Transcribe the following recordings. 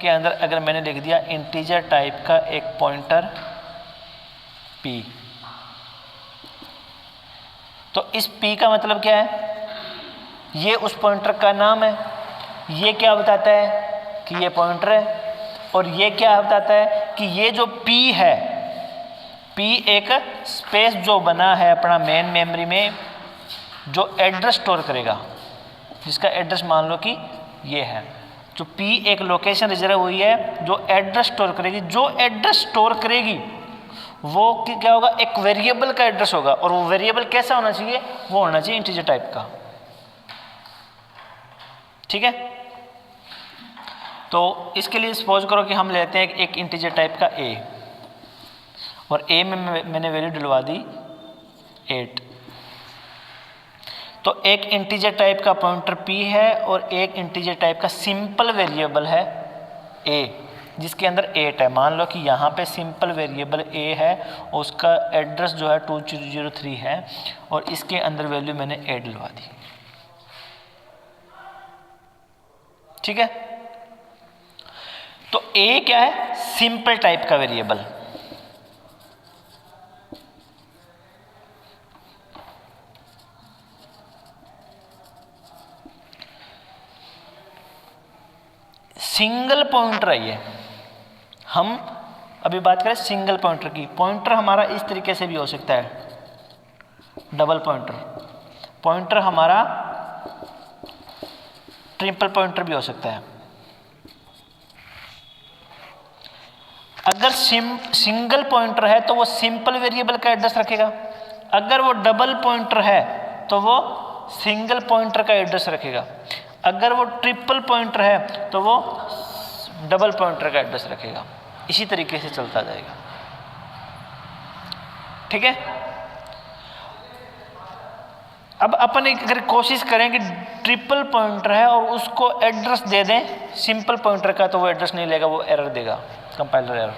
के अंदर अगर मैंने लिख दिया इंटीजर टाइप का एक पॉइंटर p, तो इस p का मतलब क्या है? ये उस पॉइंटर का नाम है। ये क्या बताता है कि ये पॉइंटर है, और ये क्या बताता है कि ये जो p है, p एक स्पेस जो बना है अपना मेन मेमोरी में, जो एड्रेस स्टोर करेगा, जिसका एड्रेस मान लो कि ये है। जो p एक लोकेशन रिजर्व हुई है जो एड्रेस स्टोर करेगी। जो एड्रेस स्टोर करेगी वो क्या होगा? एक वेरिएबल का एड्रेस होगा, और वो वेरिएबल कैसा होना चाहिए? वो होना चाहिए इंटीजर टाइप का। ठीक है, तो इसके लिए सपोज करो कि हम लेते हैं एक इंटीजर टाइप का a, और a में मैंने वैल्यू डलवा दी 8। तो एक इंटीजर टाइप का पॉइंटर p है और एक इंटीजर टाइप का सिंपल वेरिएबल है a, जिसके अंदर 8 है। मान लो कि यहाँ पे सिंपल वेरिएबल a है और उसका एड्रेस जो है 2003 है, और इसके अंदर वैल्यू मैंने 8 डलवा दी। ठीक है, तो a क्या है? सिंपल टाइप का वेरिएबल। सिंगल पॉइंटर है ये। हम अभी बात करें सिंगल पॉइंटर की। पॉइंटर हमारा इस तरीके से भी हो सकता है, डबल पॉइंटर। पॉइंटर हमारा ट्रिपल पॉइंटर भी हो सकता है। अगर सिंगल पॉइंटर है तो वो सिंपल वेरिएबल का एड्रेस रखेगा। अगर वो डबल पॉइंटर है तो वो सिंगल पॉइंटर का एड्रेस रखेगा। अगर वो ट्रिपल पॉइंटर है तो वो डबल पॉइंटर का एड्रेस रखेगा। इसी तरीके से चलता जाएगा। ठीक है, अब अपन अगर कोशिश करें कि ट्रिपल पॉइंटर है और उसको एड्रेस दे दें सिंपल पॉइंटर का, तो वो एड्रेस नहीं लेगा, वो एरर देगा, कंपाइलर एरर।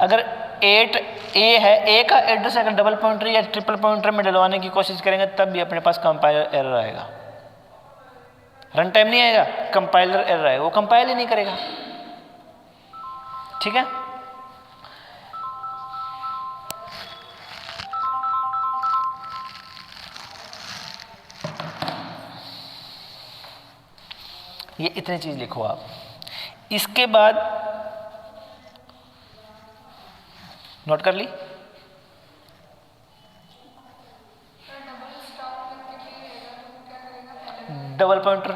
अगर 8a है, a का एड्रेस अगर डबल पॉइंटर या ट्रिपल पॉइंटर में डलवाने की कोशिश करेंगे तब भी अपने पास कंपाइलर एरर आएगा। रन टाइम नहीं आएगा, कंपाइलर एरर आएगा, वो कंपाइल ही नहीं करेगा। ठीक है, ये इतनी चीज लिखो आप। इसके बाद नोट कर ली? डबल पॉइंटर,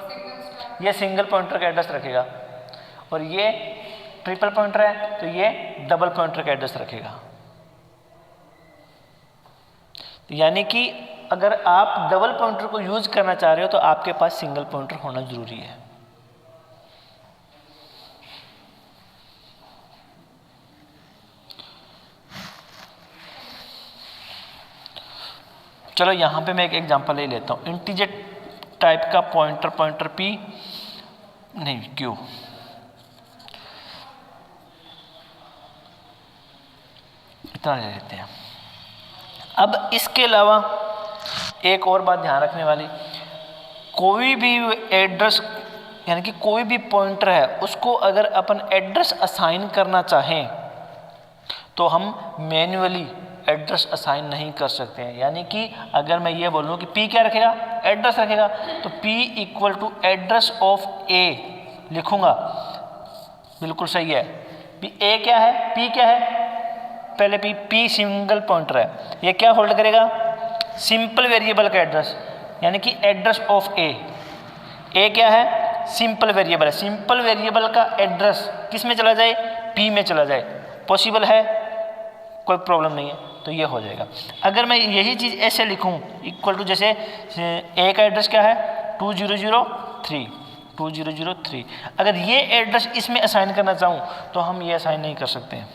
ये सिंगल पॉइंटर का एड्रेस रखेगा, और ये ट्रिपल पॉइंटर है तो ये डबल पॉइंटर का एड्रेस रखेगा। यानी कि अगर आप डबल पॉइंटर को यूज करना चाह रहे हो तो आपके पास सिंगल पॉइंटर होना जरूरी है। चलो यहाँ पे मैं एक एग्जांपल ले लेता हूँ। इंटीजर टाइप का पॉइंटर p नहीं q, इतना ले लेते हैं। अब इसके अलावा एक और बात ध्यान रखने वाली, कोई भी एड्रेस यानी कि कोई भी पॉइंटर है उसको अगर अपन एड्रेस असाइन करना चाहें तो हम मैन्युअली एड्रेस असाइन नहीं कर सकते हैं। यानी कि अगर मैं ये बोलूँ कि p क्या रखेगा? एड्रेस रखेगा, तो p equal to address of a लिखूंगा, बिल्कुल सही है। a क्या है? p क्या है? पहले p सिंगल पॉइंटर है, ये क्या होल्ड करेगा? सिंपल वेरिएबल का एड्रेस, यानी कि एड्रेस ऑफ a। क्या है? सिंपल वेरिएबल है। सिंपल वेरिएबल का एड्रेस किस में चला जाए? p में चला जाए। पॉसिबल है, कोई प्रॉब्लम नहीं है, तो ये हो जाएगा। अगर मैं यही चीज़ ऐसे लिखूं इक्वल टू, जैसे a का एड्रेस क्या है? 2003। अगर ये एड्रेस इसमें असाइन करना चाहूँ तो हम ये असाइन नहीं कर सकते हैं।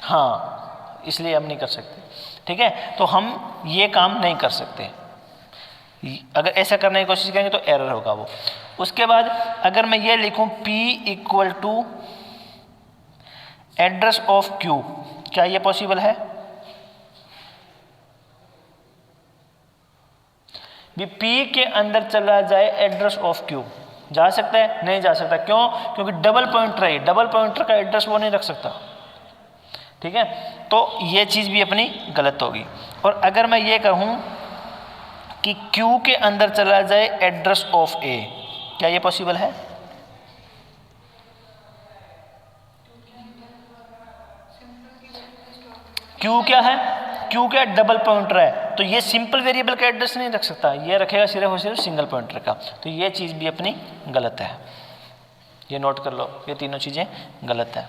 हाँ, इसलिए हम नहीं कर सकते। ठीक है, तो हम ये काम नहीं कर सकते। अगर ऐसा करने की कोशिश करेंगे तो एरर होगा वो। उसके बाद अगर मैं ये लिखूं p equal to address of q, क्या ये पॉसिबल है? भी पी के अंदर चला जाए एड्रेस ऑफ क्यू, जा सकता है? नहीं जा सकता। क्यों? क्योंकि डबल पॉइंटर है, डबल पॉइंटर का एड्रेस वो नहीं रख सकता। ठीक है, तो ये चीज़ भी अपनी गलत होगी। और अगर मैं ये कहूँ कि क्यू के अंदर चला जाए एड्रेस ऑफ ए, क्या ये पॉसिबल है? क्यू क्या है? क्यू क्या डबल पॉइंटर है, तो ये सिंपल वेरिएबल का एड्रेस नहीं रख सकता, ये रखेगा सिर्फ और सिर्फ सिंगल पॉइंटर का। तो ये चीज़ भी अपनी गलत है, ये नोट कर लो, ये तीनों चीज़ें गलत है।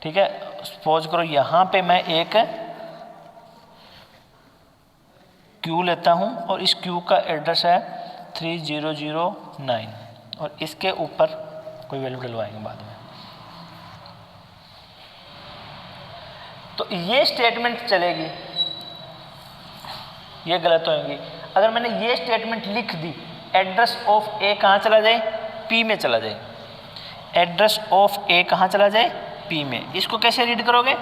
ठीक है, सपोज करो यहाँ पे मैं एक क्यू लेता हूँ और इस क्यू का एड्रेस है 3009 और इसके ऊपर कोई वैल्यू डलवाएंगे बाद में। तो ये स्टेटमेंट चलेगी, ये गलत होंगी। अगर मैंने ये स्टेटमेंट लिख दी, एड्रेस ऑफ ए कहाँ चला जाए? पी में चला जाए। एड्रेस ऑफ ए कहाँ चला जाए? पी में। इसको कैसे रीड करोगे?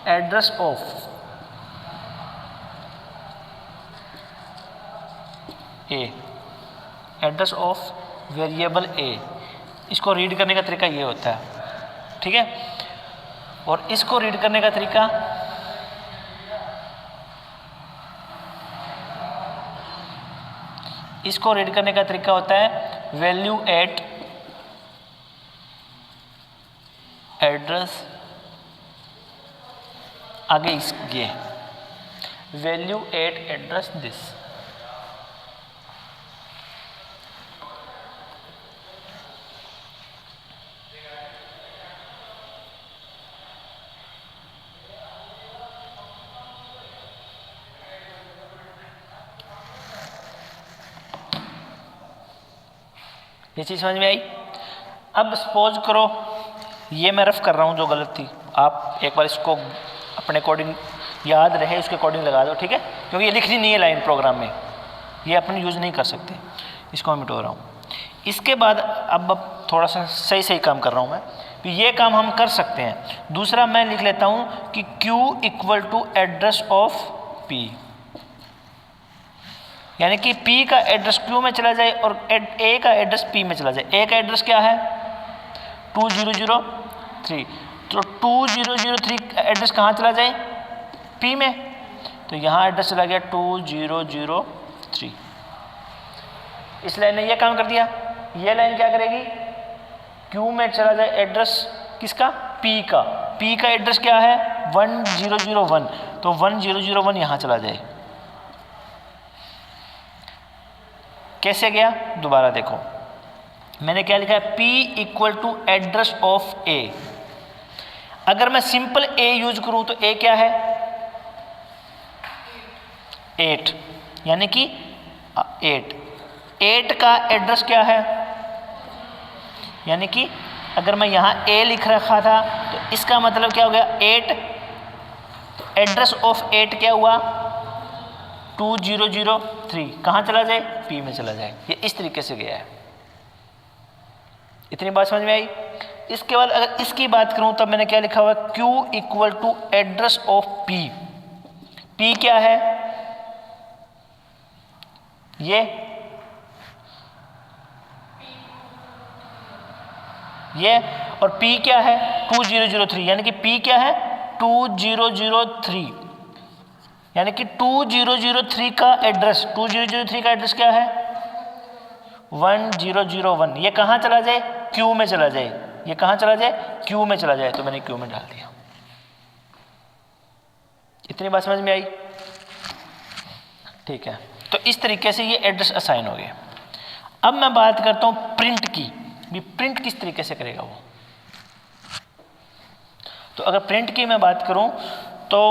Address of A, address of variable A, इसको रीड करने का तरीका ये होता है। ठीक है, और इसको रीड करने का तरीका होता है वैल्यू एट एड्रेस, आगे ये वैल्यू एट एड्रेस दिस। ये चीज़ समझ में आई? अब सपोज करो ये मैं रफ कर रहा हूँ जो गलत थी, आप एक बार इसको अपने अकॉर्डिंग याद रहे, उसके अकॉर्डिंग लगा दो। ठीक है, क्योंकि ये लिखनी नहीं है लाइन प्रोग्राम में, ये अपन यूज़ नहीं कर सकते, इसको मैं मिटो रहा हूँ। इसके बाद अब थोड़ा सा सही काम कर रहा हूँ मैं, तो ये काम हम कर सकते हैं। दूसरा मैं लिख लेता हूँ कि Q equal to address of P, यानी कि P का एड्रेस Q में चला जाए और A का एड्रेस P में चला जाए। A का एड्रेस क्या है? 2003, तो 2003 एड्रेस कहाँ चला जाए? P में, तो यहाँ एड्रेस चला गया 2003। इस लाइन ने यह काम कर दिया। ये लाइन क्या करेगी? Q में चला जाए एड्रेस किसका? P का। P का एड्रेस क्या है? 1001, तो 1001 यहाँ चला जाए। कैसे गया? दोबारा देखो, मैंने क्या लिखा है? P equal to address of A। अगर मैं सिंपल A यूज करूं तो A क्या है? 8, यानी कि 8 का एड्रेस क्या है? यानी कि अगर मैं यहाँ A लिख रखा था तो इसका मतलब क्या हो गया? 8, तो एड्रेस ऑफ 8 क्या हुआ? 2003। कहाँ चला जाए? P में चला जाए। ये इस तरीके से गया है। इतनी बात समझ में आई? इसके बाद अगर इसकी बात करूं तब मैंने क्या लिखा हुआ? Q equal to address of P। P क्या है? ये और P क्या है? 2003, यानी कि P क्या है? 2003, यानी कि 2003 का एड्रेस, 2003 का एड्रेस क्या है? 1001। ये कहाँ चला जाए? Q में चला जाए। ये कहाँ चला जाए? Q में चला जाए, तो मैंने Q में डाल दिया। इतनी बात समझ में आई? ठीक है, तो इस तरीके से ये एड्रेस असाइन हो गए। अब मैं बात करता हूँ प्रिंट की, भी प्रिंट किस तरीके से करेगा वो। तो अगर प्रिंट की मैं बात करूँ तो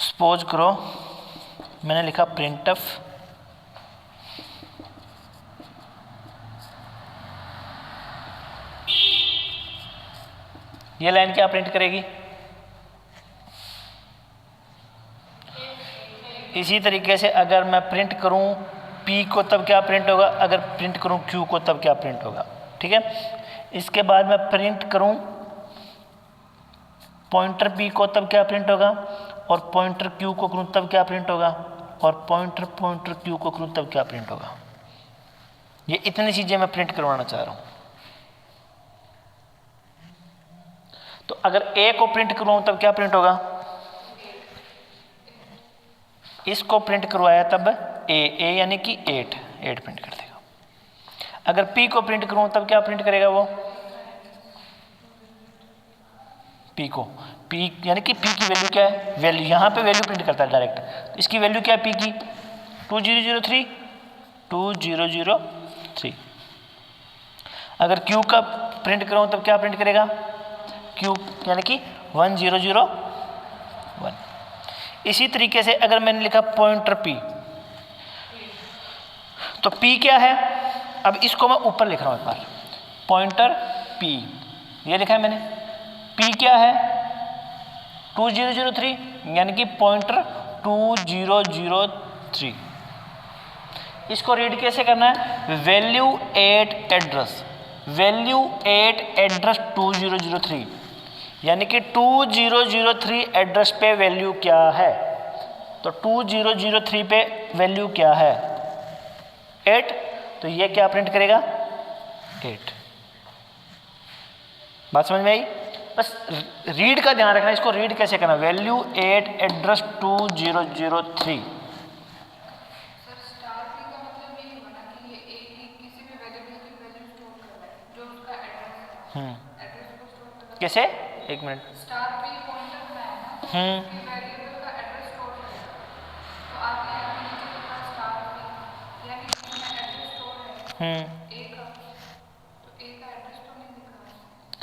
सपोज करो मैंने लिखा प्रिंटफ, ये लाइन क्या प्रिंट करेगी? इसी तरीके से अगर मैं प्रिंट करूं P को तब क्या प्रिंट होगा? अगर प्रिंट करूं Q को तब क्या प्रिंट होगा? ठीक है, इसके बाद मैं प्रिंट करूं पॉइंटर P को तब क्या प्रिंट होगा? और पॉइंटर Q को करूं तब क्या प्रिंट होगा? और पॉइंटर क्यू को करूँ तब क्या प्रिंट होगा। ये इतनी चीजें मैं प्रिंट करवाना चाह रहा हूं। तो अगर ए को प्रिंट करवाऊं तब क्या प्रिंट होगा, इसको प्रिंट करवाया तब ए यानी कि 8 प्रिंट कर देगा। अगर पी को प्रिंट करूं तब क्या प्रिंट करेगा वो, पी को, पी यानी कि पी की वैल्यू क्या है, वैल्यू यहाँ पे वैल्यू प्रिंट करता है डायरेक्ट। तो इसकी वैल्यू क्या है पी की, 2003। अगर क्यू का प्रिंट करूं तब क्या प्रिंट करेगा, क्यू यानी कि 1001। इसी तरीके से अगर मैंने लिखा पॉइंटर पी, तो पी क्या है, अब इसको मैं ऊपर लिख रहा हूं एक बार, पॉइंटर पी ये लिखा है मैंने। पी क्या है 2003 यानी कि पॉइंटर 2003। इसको रीड कैसे करना है, वैल्यू 8 एड्रेस, वैल्यू 8 एड्रेस 2003 यानी कि 2003 एड्रेस पे वैल्यू क्या है। तो 2003 पे वैल्यू क्या है 8, तो ये क्या प्रिंट करेगा 8। बात समझ में आई। बस रीड का ध्यान रखना, इसको रीड कैसे करना, वैल्यू 8 एड्रेस 2003। कैसे, एक मिनट,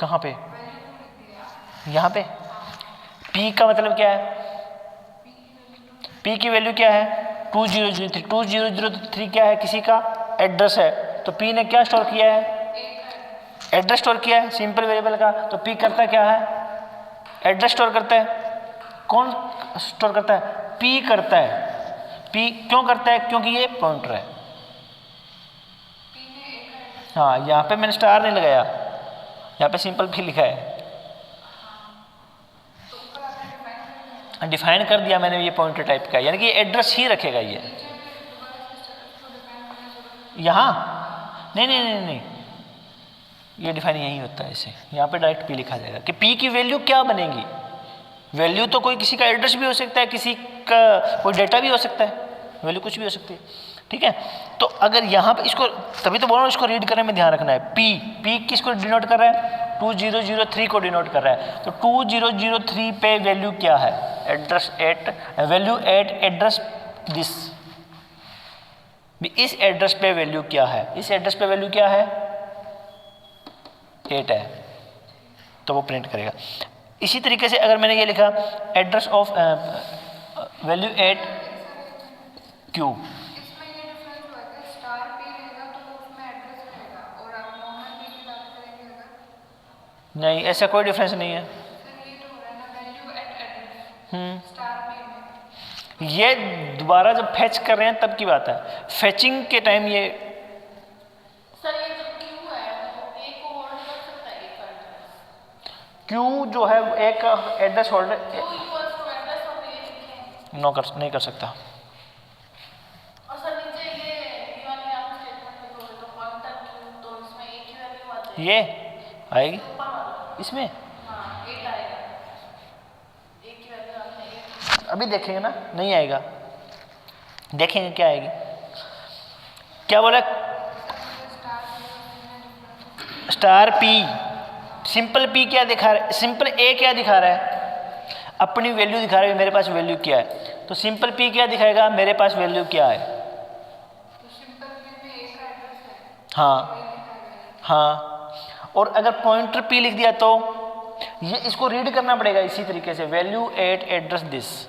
कहाँ पे, यहाँ पे। P का मतलब क्या है, P की वैल्यू क्या है 2003। 2003 क्या है, किसी का एड्रेस है, तो P ने क्या स्टोर किया है, एड्रेस स्टोर किया है सिंपल वेरिएबल का। तो P करता क्या है, एड्रेस स्टोर करता है। कौन स्टोर करता है, P करता है। P क्यों करता है, क्योंकि ये पॉइंटर है। हाँ, यहाँ पे मैंने स्टार नहीं लगाया, यहाँ पे सिंपल P लिखा है, डिफाइन कर दिया मैंने, ये पॉइंटर टाइप का, यानी कि एड्रेस ही रखेगा ये। यहाँ नहीं, ये डिफाइन यही होता है इसे, यहाँ पे डायरेक्ट P लिखा जाएगा कि P की वैल्यू क्या बनेगी। वैल्यू तो कोई किसी का एड्रेस भी हो सकता है, किसी का कोई डेटा भी हो सकता है, वैल्यू कुछ भी हो सकती है, ठीक है। तो अगर यहाँ पे इसको, तभी तो बोल रहा हूँ इसको रीड करने में ध्यान रखना है। P किसको डिनोट कर रहा है, 2003 को डिनोट कर रहा है। तो 2003 पे वैल्यू क्या है, एड्रेस 8, वैल्यू 8 एड्रेस दिस, इस एड्रेस पे वैल्यू क्या है, इस एड्रेस पे वैल्यू क्या है 8 है, तो वो प्रिंट करेगा। इसी तरीके से अगर मैंने ये लिखा एड्रेस ऑफ वैल्यू 8 क्यू, नहीं ऐसा कोई डिफरेंस नहीं है। ये दोबारा जब फैच कर रहे हैं तब की बात है, फैचिंग के टाइम ये क्यू जो है एक एड्रेस होल्डर नहीं कर सकता। ये आएगी इसमें, अभी देखेंगे ना, नहीं आएगा, देखेंगे क्या आएगी। क्या बोला, स्टार P, सिंपल P क्या दिखा रहा है, सिंपल A क्या दिखा रहा है, अपनी वैल्यू दिखा रहा है, मेरे पास वैल्यू क्या है। तो सिंपल P क्या दिखाएगा, मेरे पास वैल्यू क्या है। हाँ, और अगर पॉइंटर P लिख दिया तो ये इसको रीड करना पड़ेगा इसी तरीके से, वैल्यू 8 एड्रेस दिस।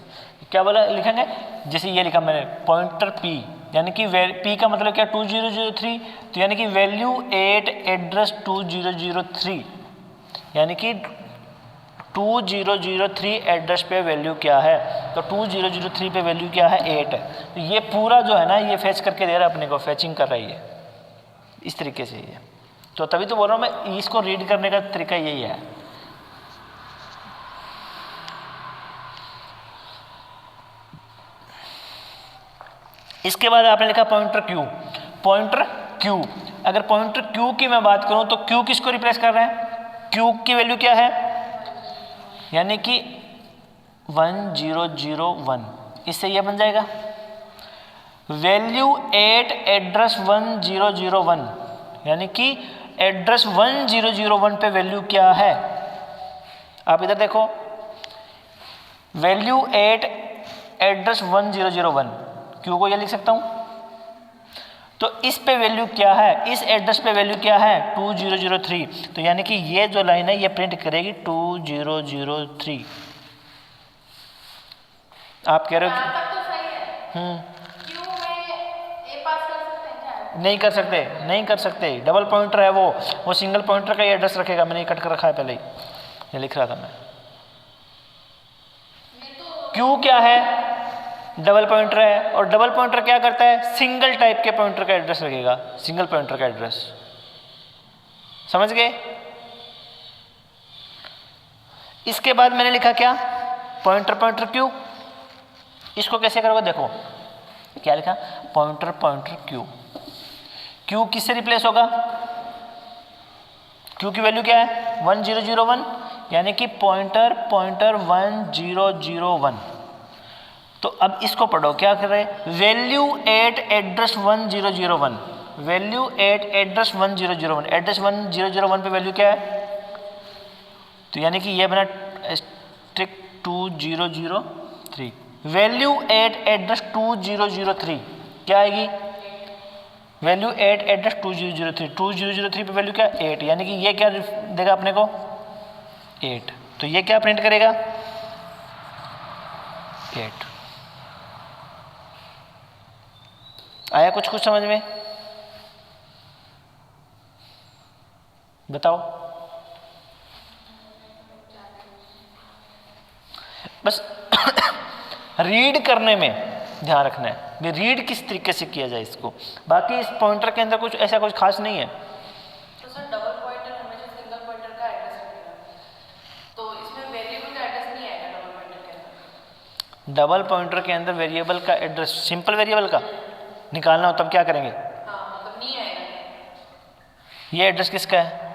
क्या बोला लिखेंगे, जैसे ये लिखा मैंने पॉइंटर P, यानी कि P का मतलब क्या 2003, तो यानी कि वैल्यू 8 एड्रेस 2003, यानी कि 2003 एड्रेस पे वैल्यू क्या है। तो 2003 पे वैल्यू क्या है 8 है। तो ये पूरा जो है ना, ये फैच करके दे रहा है अपने को, फैचिंग कर रही है इस तरीके से ये। तो तभी तो बोल रहा हूँ मैं, इसको रीड करने का तरीका यही है। इसके बाद आपने लिखा पॉइंटर क्यू, पॉइंटर क्यू। अगर पॉइंटर क्यू की मैं बात करूं तो क्यू किसको रिप्लेस कर रहा है, क्यू की वैल्यू क्या है, यानी कि 1001, इससे यह बन जाएगा वैल्यू एट एड्रेस 1001, यानी कि एड्रेस 1001 पे वैल्यू क्या है। आप इधर देखो, वैल्यू एट एड्रेस 1001, क्यू को यह लिख सकता हूं, तो इस पे वैल्यू क्या है, इस एड्रेस पे वैल्यू क्या है 2003, तो यानी कि ये जो लाइन है ये प्रिंट करेगी 2003। आप कह रहे हो तो सही है। क्यों में ए पास कर सकते हैं क्या? नहीं कर सकते, नहीं कर सकते, डबल पॉइंटर है वो सिंगल पॉइंटर का ही एड्रेस रखेगा। मैंने कट कर रखा है पहले ही, ये लिख रहा था मैं। क्यू क्या है, डबल पॉइंटर है, और डबल पॉइंटर क्या करता है, सिंगल टाइप के पॉइंटर का एड्रेस रखेगा, सिंगल पॉइंटर का एड्रेस। समझ गए? इसके बाद मैंने लिखा क्या, पॉइंटर पॉइंटर क्यू। इसको कैसे करोगे, देखो क्या लिखा, पॉइंटर पॉइंटर क्यू। क्यू किससे रिप्लेस होगा, क्यू की वैल्यू क्या है 1001, यानी कि पॉइंटर पॉइंटर 1001। तो अब इसको पढ़ो, क्या कर रहे हैं, value eight address 1001, value eight address 1001, address 1001 पे वैल्यू क्या है, तो यानी कि ये बना स्ट्रिक 2003, वैल्यू एट एड्रेस 2003 क्या आएगी, वैल्यू एट एड्रेस 2003, 2003 पे वैल्यू क्या 8, यानी कि ये क्या देगा अपने को 8, तो ये क्या प्रिंट करेगा 8। आया कुछ कुछ समझ में, बताओ। बस रीड करने में ध्यान रखना है भी रीड किस तरीके से किया जाए इसको, बाकी इस पॉइंटर के अंदर कुछ ऐसा कुछ खास नहीं है। तो सर डबल पॉइंटर हमेशा सिंगल पॉइंटर का एड्रेस रखेगा, तो इसमें वेरिएबल का एड्रेस नहीं आएगा डबल पॉइंटर के अंदर। डबल पॉइंटर के अंदर वेरिएबल का एड्रेस, सिंपल वेरिएबल का निकालना हो तब क्या करेंगे, हाँ मतलब नहीं आएगा। ये एड्रेस किसका है,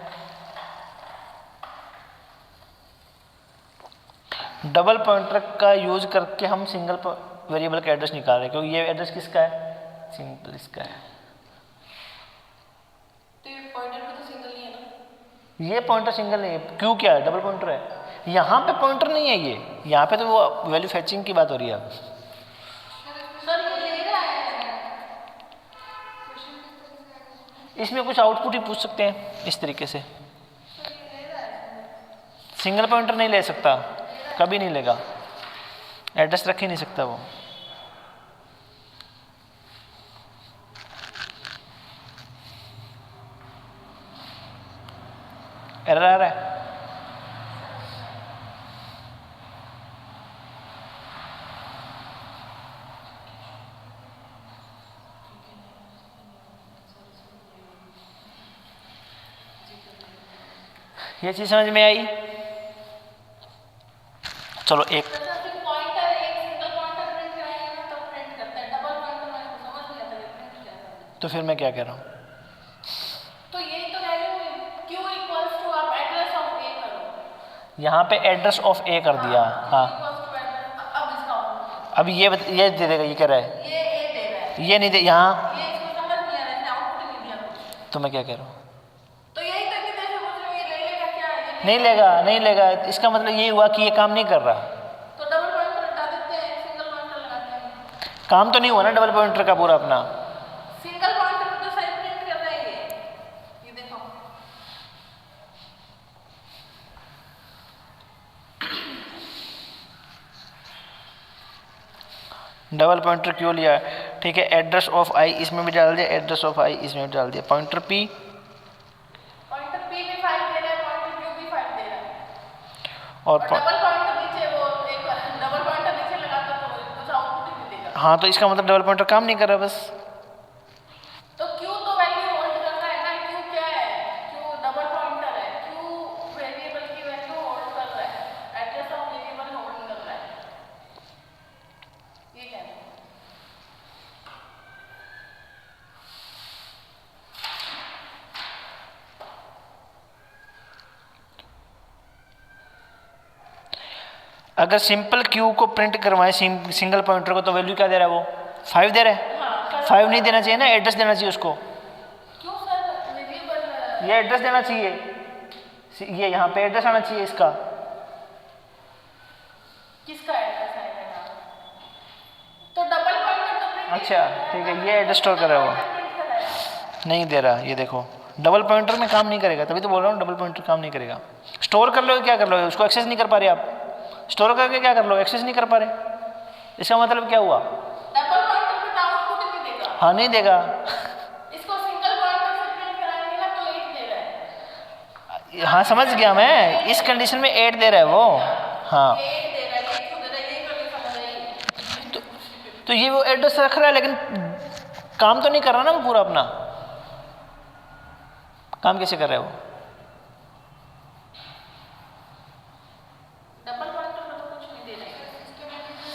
डबल पॉइंटर का यूज करके हम सिंगल वेरिएबल का एड्रेस निकाल रहे हैं, क्योंकि ये एड्रेस किसका है, सिंपल इसका है। तो ये पॉइंटर भी तो सिंगल नहीं है ना, ये पॉइंटर सिंगल नहीं है, क्यों क्या है, डबल पॉइंटर है। यहाँ पे पॉइंटर नहीं है, ये यहाँ पे तो वो वैल्यू फैचिंग की बात हो रही है। सर ये ले रहा है, इसमें कुछ आउटपुट ही पूछ सकते हैं इस तरीके से, सिंगल पॉइंटर नहीं ले सकता, कभी नहीं लेगा, एड्रेस रख ही नहीं सकता वो। एरर आ रहा है, ये चीज समझ में आई। चलो एक पॉइंटर एक सिंगल पॉइंटर प्रिंट कराएंगे ना तो प्रिंट करता है, डबल पॉइंटर मैं समझ नहीं आता ये प्रिंट क्या है। तो फिर मैं क्या कह रहा हूँ, तो यही तो वैल्यू q इक्वल्स टू आप एड्रेस ऑफ a करो, यहाँ पे एड्रेस ऑफ ए कर दिया, हाँ अब इसका अब ये दे देगा, ये कह रहा है ये a दे रहा है, ये नहीं दे, यहाँ ये इसको समझ नहीं आ रहा है, इसने आउटपुट नहीं दिया कुछ। तो मैं क्या कह रहा हूँ, तो यही तो कि जैसे मुझे ये ले लेगा क्या, ये नहीं लेगा, नहीं लेगा, इसका मतलब ये हुआ कि ये काम नहीं कर रहा, तो डबल पॉइंटर हटा देते हैं, सिंगल पॉइंटर लगाते हैं। काम तो नहीं हुआ ना डबल पॉइंटर का पूरा अपना। सिंगल पॉइंटर तो सही प्रिंट कर रहा है ये देखो। डबल पॉइंटर क्यों लिया, ठीक है, एड्रेस ऑफ आई इसमें भी डाल दिया, एड्रेस ऑफ आई इसमें भी डाल दिया, पॉइंटर पी, पॉइंटर p भी 5 दे रहा है, पॉइंटर q भी 5 दे रहा है, और डबल पॉइंटर नीचे वो एक डबल पॉइंटर नीचे लगाता तो कुछ आउटपुट ही नहीं देगा। हाँ तो इसका मतलब डबल पॉइंटर काम नहीं कर रहा बस। तो q तो वैल्यू होल्ड कर रहा है ना, q क्या है, q डबल पॉइंटर है, q वेरिएबल की वैल्यू होल्ड कर रहा है, एड्रेस ऑफ वेरिएबल होल्ड कर रहा है, ये क्या है। अगर सिंपल क्यू को प्रिंट करवाएं सिंगल पॉइंटर को तो वैल्यू क्या दे रहा है वो 5 दे रहा है। हाँ, 5 नहीं देना चाहिए ना, एड्रेस देना चाहिए उसको। क्यों सर वेरिएबल ये एड्रेस देना चाहिए, ये यहाँ पे एड्रेस आना चाहिए इसका। किसका एड्रेस आएगा? तो डबल पॉइंटर तो print अच्छा ठीक है, ये एड्रेस स्टोर कर रहा है वो, print कराया। नहीं दे रहा। ये देखो डबल पॉइंटर में काम नहीं करेगा, तभी तो बोल रहा हूँ डबल पॉइंटर काम नहीं करेगा। स्टोर कर लो, क्या कर लो, उसको एक्सेस नहीं कर पा रहे आप। स्टोर करके क्या कर लो, एक्सेस नहीं कर पा रहे। इसका मतलब क्या हुआ? डबल पॉइंटर पे आउटपुट नहीं देगा। हाँ नहीं देगा। इसको सिंगल पॉइंटर से प्रिंट कराएंगे ना तो 8 दे रहा है। हाँ समझ गया मैं, इस कंडीशन में 8 दे रहा है वो। हाँ 8 दे रहा है, 8 दे रहा है, ये कभी समझ आई। तो ये वो एड्रेस रख रहा है, लेकिन काम तो नहीं कर रहा ना वो पूरा अपना। काम कैसे कर रहा है वो? डबल पॉइंटर में तो कुछ नहीं दे रहा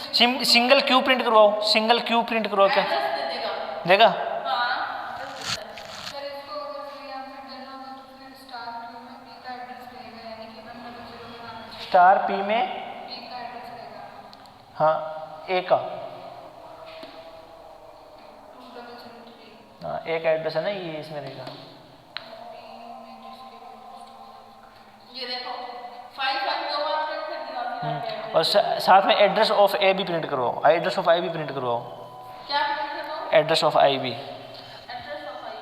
है। सिंगल क्यू प्रिंट करवाओ, सिंगल क्यू प्रिंट करवाओ, क्या एड्रेस दे देगा। देगा? हाँ एड्रेस देता है। सर इसको अगर यहाँ पे करना होगा तो फिर स्टार क्यू में पी का एड्रेस रहेगा, यानी कि 100 के नाम से स्टार पी में पी का एड्रेस रहेगा हाँ ए का, 2003 हाँ एक एड्रेस है ना, ये इसमें रहेगा। ये देखो 5 दो बार प्रिंट कर दिया आपने। और साथ में एड्रेस ऑफ ए भी प्रिंट करवाओ, एड्रेस ऑफ आई भी प्रिंट करवाओ, क्या प्रिंट कर दो? एड्रेस ऑफ आई भी। एड्रेस ऑफ आई।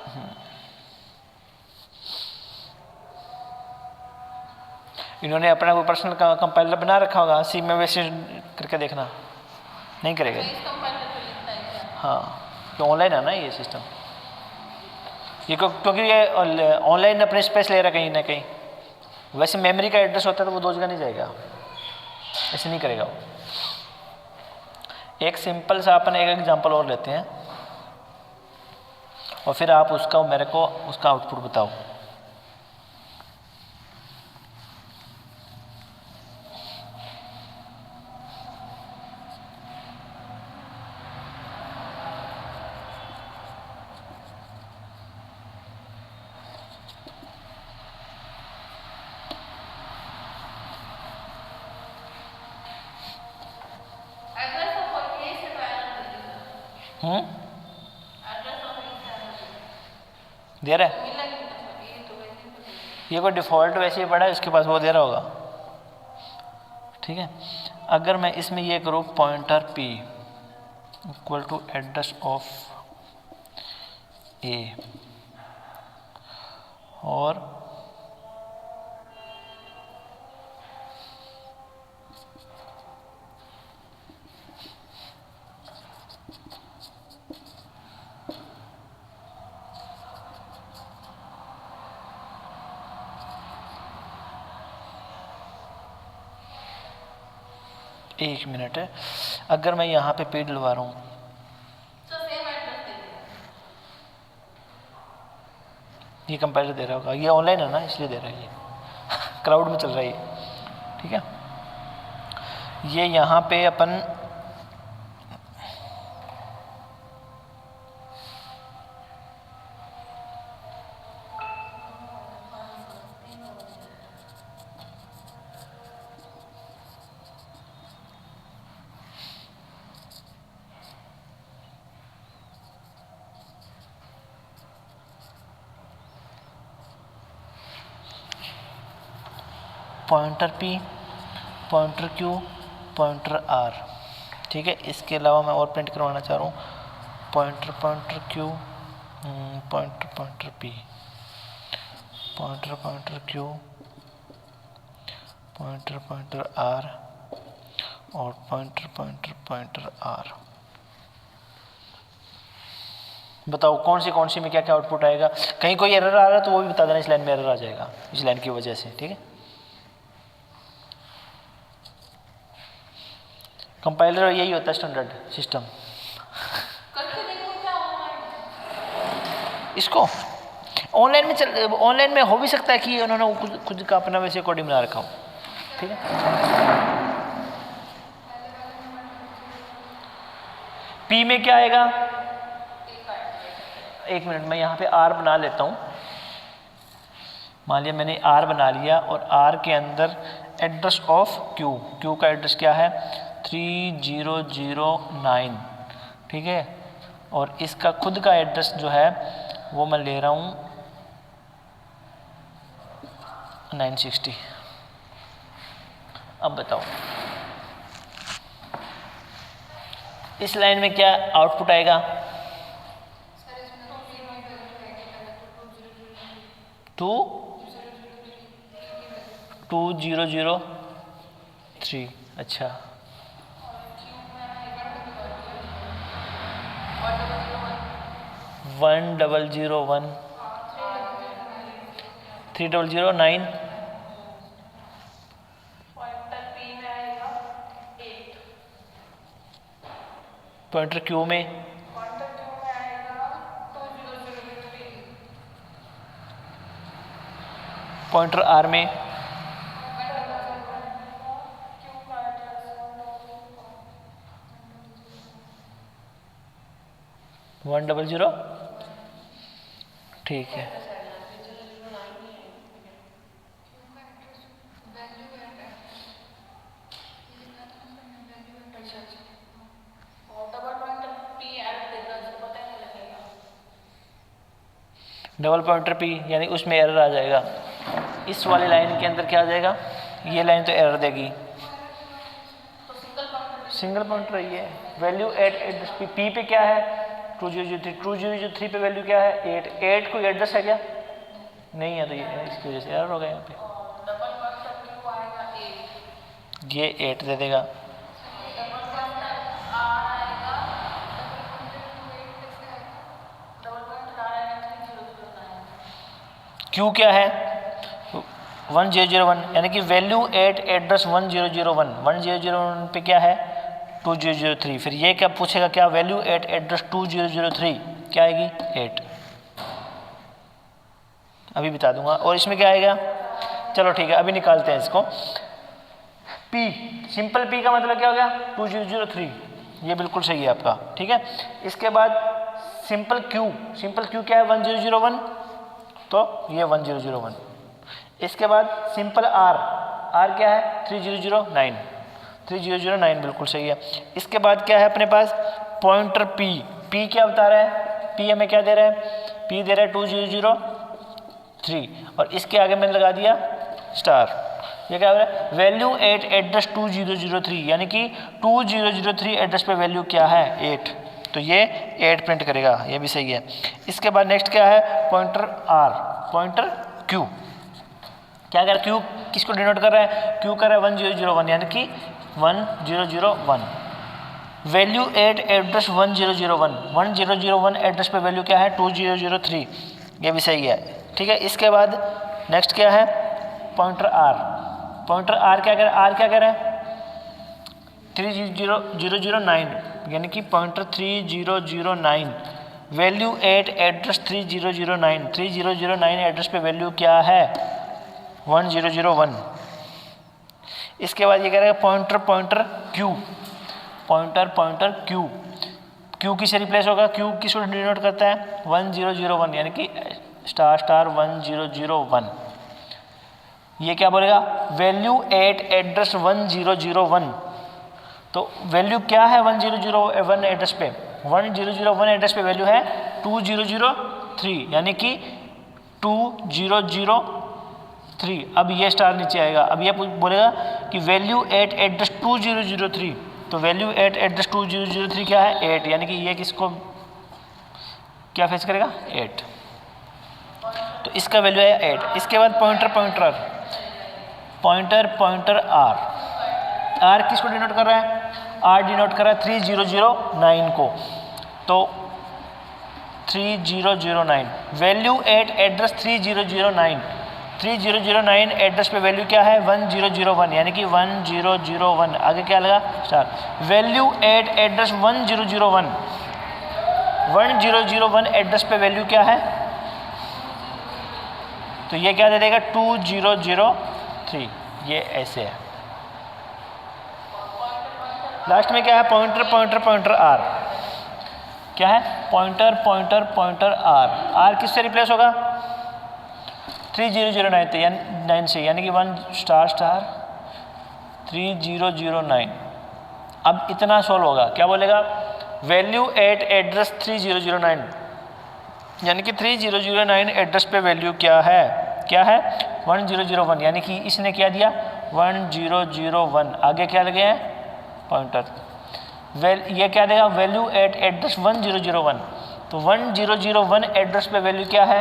इन्होंने अपना कोई पर्सनल कंपाइलर बना रखा होगा, सी में वैसे करके देखना, नहीं करेगा। इस कंपाइलर पे लिखता है क्या? हाँ तो ऑनलाइन है ना ये सिस्टम, ये क्योंकि ये ऑनलाइन अपने स्पेस ले रहा है कहीं ना कहीं। वैसे मेमोरी का एड्रेस होता है तो वो 2 जगह नहीं जाएगा, ऐसे नहीं करेगा वो। एक सिंपल सा अपन एक एग्जांपल और लेते हैं और फिर आप उसका मेरे को उसका आउटपुट बताओ। एड्रेस ऑफ ए से ट्रायल कर दीजिए। एड्रेस ऑफ ए से दे रहा है, मिला कि मतलब ये तो वैसे ही तो ये कोई डिफ़ॉल्ट वैसे ही पड़ा है उसके पास, वो दे रहा होगा। ठीक है, अगर मैं इसमें ये करूँ pointer p equal to address of A और एक मिनट है, अगर मैं यहाँ पे पे डलवा रहा हूँ तो सेम एड्रेस दे दीजिए। ये कंपाइलर दे रहा होगा, ये ऑनलाइन है ना इसलिए दे रहा है, ये क्लाउड में चल रहा है ये। ठीक है, ये यहाँ पे अपन pointer p pointer q pointer r। ठीक है, इसके अलावा मैं और प्रिंट करवाना चाह रहा हूँ pointer q pointer p pointer q pointer r और पॉइंटर r। बताओ कौन सी में क्या क्या आउटपुट आएगा। कहीं कोई एरर आ रहा है तो वो भी बता देना, इस लाइन में एरर आ जाएगा इस लाइन की वजह से। ठीक है, कंपाइलर यही होता है स्टैंडर्ड सिस्टम। करके देखो क्या ऑनलाइन। इसको ऑनलाइन में हो भी सकता है कि उन्होंने खुद का अपना वैसे कोडिंग बना रखा हो। ठीक है, पी में क्या आएगा, एक मिनट मैं यहाँ पे आर बना लेता हूँ। मान लिया मैंने आर बना लिया और आर के अंदर एड्रेस ऑफ क्यू, क्यू का एड्रेस क्या है 3009, ठीक है। और इसका खुद का एड्रेस जो है वो मैं ले रहा हूँ 960। अब बताओ इस लाइन में क्या आउटपुट आएगा, सर इसमें तो पी में वैल्यू है कि 2003। अच्छा, और 1001 3009 पॉइंटर पी में आएगा 8, पॉइंटर क्यू में पॉइंटर क्यू में आएगा 2003, पॉइंटर आर में क्यू का एड्रेस 100, ठीक है। और डबल पॉइंटर पी ऐड देगा, इसको पता ही नहीं लगेगा। डबल पॉइंटर पी यानी उसमें एरर आ जाएगा। इस वाली लाइन के अंदर क्या आ जाएगा, ये लाइन तो एरर देगी। तो सिंगल पॉइंटर सिंगल पॉइंटर ये है, वैल्यू एट एड्रेस पी पे क्या है 2003 पे वैल्यू क्या है 8 कोई एड्रेस है क्या, नहीं है, तो ये इसकी वजह से एरर होगा यहाँ पे। डबल पॉइंटर क्यू आएगा 8, ये 8 दे देगा, डबल पॉइंटर आर आएगा, डबल पॉइंटर आर आएगा 3009। क्यू क्या है 1001 यानी कि वैल्यू एट एड्रेस 1001 पे क्या है 2003। फिर ये क्या पूछेगा, क्या वैल्यू एट एड्रेस 2003 क्या आएगी 8, अभी बता दूंगा। और इसमें क्या आएगा, चलो ठीक है अभी निकालते हैं इसको। P सिंपल P का मतलब क्या हो गया 2003, ये बिल्कुल सही है आपका, ठीक है। इसके बाद सिंपल Q क्या है 1001, तो ये 1001। इसके बाद सिंपल R क्या है 3009 बिल्कुल सही है। इसके बाद क्या है अपने पास पॉइंटर P क्या बता रहा है, P हमें क्या दे रहा है, P दे रहा है 2003 और इसके आगे मैंने लगा दिया स्टार। ये क्या हो रहा है वैल्यू एट एड्रेस 2003 यानी कि 2003 एड्रेस पे वैल्यू क्या है 8, तो ये 8 प्रिंट करेगा, ये भी सही है। इसके बाद नेक्स्ट क्या है पॉइंटर R, पॉइंटर Q क्या कर Q किसको डिनोट कर रहा है, Q कर रहा है 1001 यानी कि 1001 वैल्यू एट एड्रेस 1001 एड्रेस पे वैल्यू क्या है 2003, ये भी सही है, ठीक है। इसके बाद नेक्स्ट क्या है पॉइंटर R क्या कर रहा है 3009 यानी कि pointer 3009 value eight address 3009 address पे वैल्यू क्या है 1001। इसके बाद ये कह रहा है पॉइंटर Q किसे रिप्लेस होगा, Q किसको डिनोट करता है 1001 यानी कि स्टार 1001। ये क्या बोलेगा वैल्यू एट एड्रेस 1001, तो वैल्यू क्या है 1001 एड्रेस पे 1001 एड्रेस पे वैल्यू है 2003 यानी कि 2003। अब ये स्टार नीचे आएगा, अब ये बोलेगा कि वैल्यू एट एड्रेस 2003, तो वैल्यू एट एड्रेस 2003 क्या है 8 यानी कि ये किसको क्या फेस करेगा 8, तो इसका वैल्यू है 8। इसके बाद पॉइंटर R किसको डिनोट कर रहा है, R डिनोट कर रहा है 3009 को, तो 3009 वैल्यू एट एड्रेस 3009 एड्रेस पे वैल्यू क्या है 1001 यानी कि 1001 आगे क्या लगा star. Value eight address 1001 address पे वैल्यू क्या है, तो ये क्या दे देगा 2003, ये ऐसे है। लास्ट में क्या है पॉइंटर R क्या है पॉइंटर R किससे रिप्लेस होगा 3009 से यानी कि 1 स्टार 3009। अब इतना सॉल्व होगा, क्या बोलेगा, वैल्यू एट एड्रेस 3009, यानी कि 3009 एड्रेस पे वैल्यू क्या है 1001, यानी कि इसने क्या दिया 1001, आगे क्या लगे हैं पॉइंटर, ये क्या देगा वैल्यू एट एड्रेस 1001, तो 1001 एड्रेस पे वैल्यू क्या है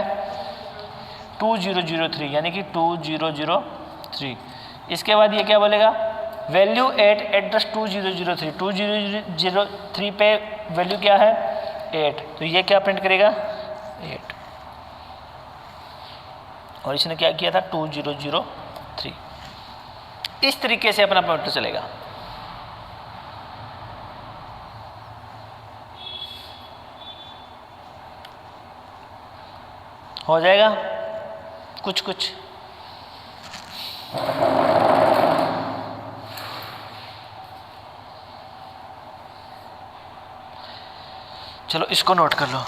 2003, यानी कि 2003। इसके बाद ये क्या बोलेगा, वैल्यू एट एड्रेस 2003, 2003 पे वैल्यू क्या है 8, तो ये क्या प्रिंट करेगा 8, और इसने क्या किया था 2003। इस तरीके से अपना पॉइंटर चलेगा। हो जाएगा कुछ कुछ। चलो इसको नोट कर लो।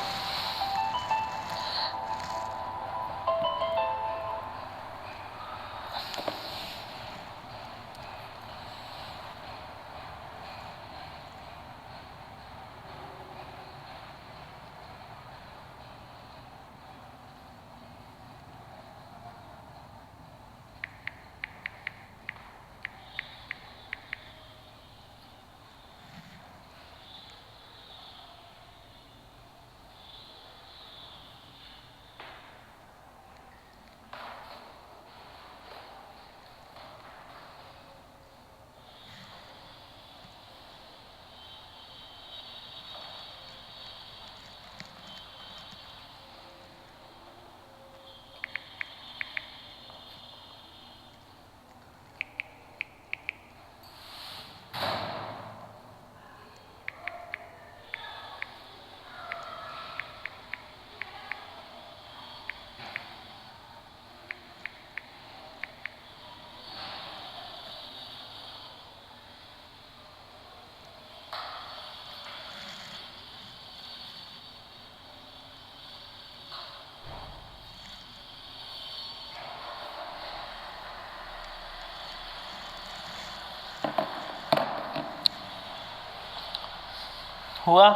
हुआ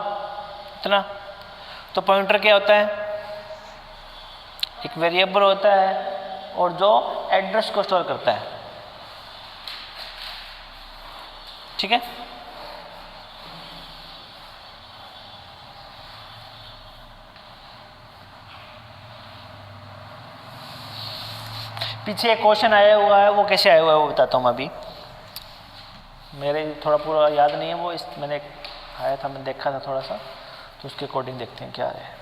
इतना। तो पॉइंटर क्या होता है, एक वेरिएबल होता है और जो एड्रेस को स्टोर करता है, ठीक है। पीछे एक क्वेश्चन आया हुआ है, वो कैसे आया हुआ है वो बताता हूँ मैं अभी, मेरे थोड़ा पूरा याद नहीं है वो, इस मैंने आया था, मैंने देखा था थोड़ा सा, तो उसके अकॉर्डिंग देखते हैं क्या है।